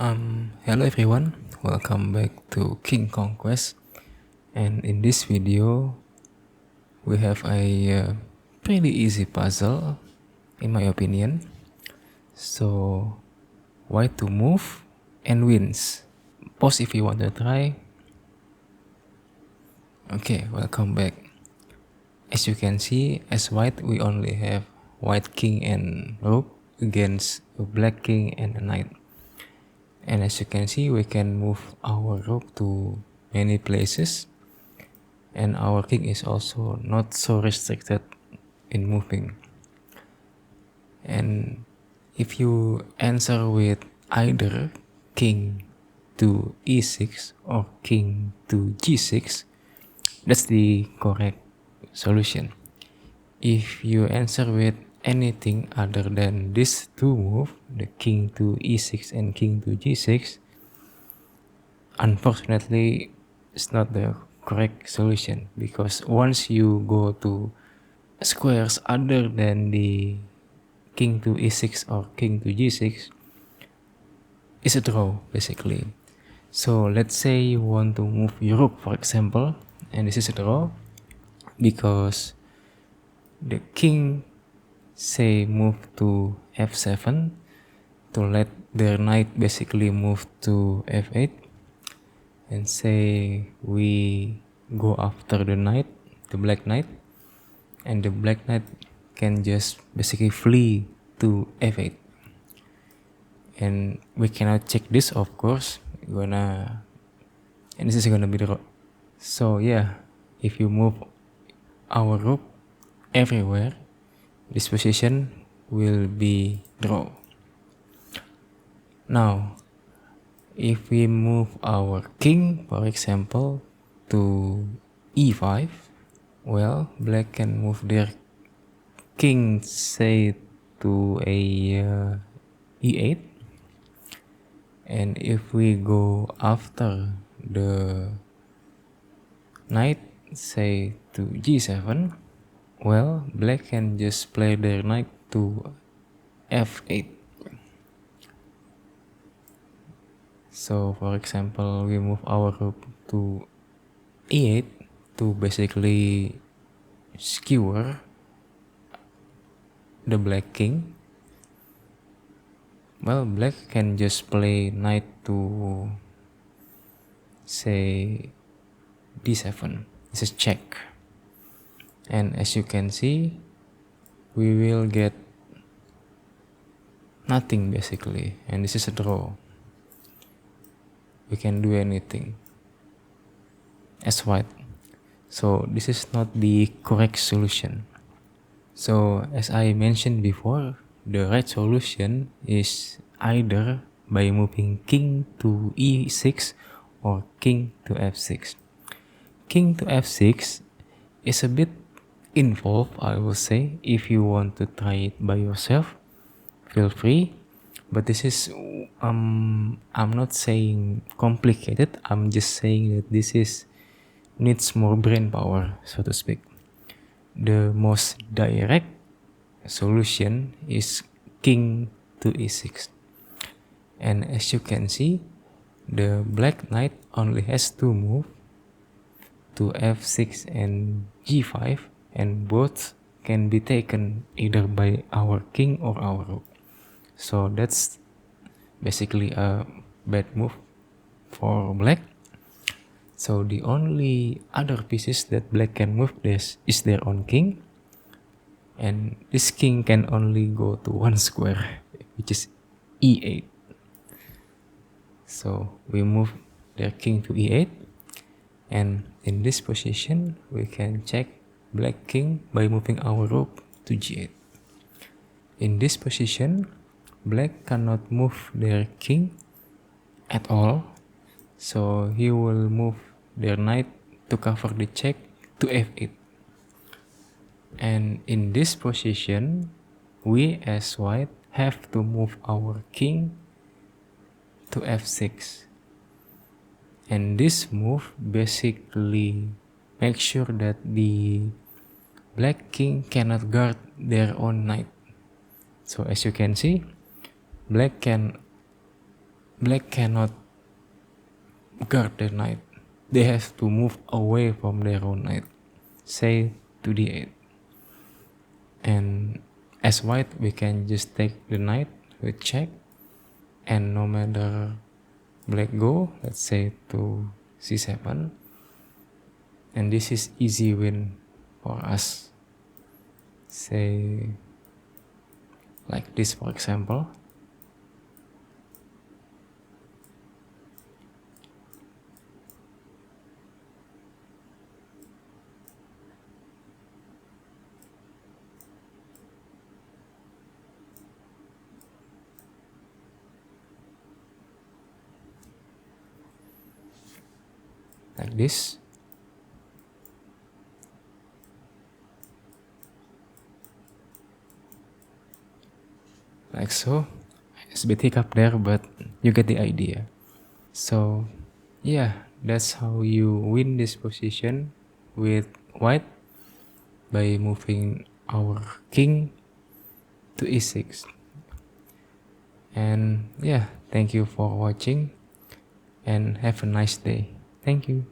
Hello everyone, welcome back to King Conquest. And in this video, we have a pretty easy puzzle, in my opinion. So, white to move and wins. Pause if you want to try. Okay, welcome back. As you can see, as white, we only have white king and rook against a black king and a knight. And as you can see, we can move our rook to many places, and our king is also not so restricted in moving. And if you answer with either king to e6 or king to g6, that's the correct solution. If you answer with anything other than these two moves, the king to e6 and king to g6, unfortunately it's not the correct solution, because once you go to squares other than the king to e6 or king to g6, it's a draw basically. So let's say you want to move your rook, for example, and this is a draw because the king say move to f7 to let their knight basically move to f8, and say we go after the knight, the black knight, and the black knight can just basically flee to f8, and we cannot check this, of course, and this is gonna be the rook. So yeah, if you move our rook everywhere, this position will be draw. Now if we move our king, for example, to e5, well, black can move their king, say, to a e8, and if we go after the knight, say, to g7, well, black can just play their knight to f8. So for example, we move our rook to e8 to basically skewer the black king. Well, black can just play knight to, say, d7. This is check. And as you can see, we will get nothing basically, and this is a draw. We can do anything as white. So this is not the correct solution. So as I mentioned before, the right solution is either by moving king to e6 or king to f6. King to f6 is a bit involved, I will say. If you want to try it by yourself, feel free. But this is, I'm not saying complicated, I'm just saying that this is needs more brain power, so to speak. The most direct solution is king to e6. And as you can see, the black knight only has two moves, to f6 and g5, and both can be taken either by our king or our rook. So that's basically a bad move for black. So the only other pieces that black can move is their own king, and this king can only go to one square, which is e8. So we move their king to e8, and in this position we can check black king by moving our rook to g8. In this position, black cannot move their king at all, so he will move their knight to cover the check to f8. And in this position, we as white have to move our king to f6. And this move basically makes sure that the black king cannot guard their own knight. So as you can see, black can Black cannot guard their knight. They have to move away from their own knight, say to d8. And as white, we can just take the knight with check, and no matter black go, let's say to c7, and this is easy win for us. Say like this, for example. Like this. Like so. It's a bit hiccup there, but you get the idea. So yeah, that's how you win this position with white, by moving our king to e6. And yeah, thank you for watching and have a nice day. Thank you.